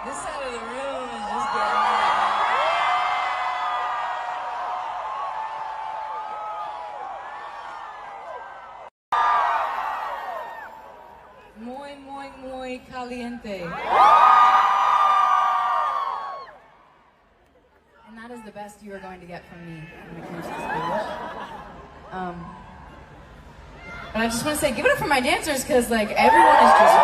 This side of the room is just getting muy, muy, muy caliente. And that is the best you are going to get from me when it comes to Spanish. But I just want to say, give it up for my dancers, because like everyone is just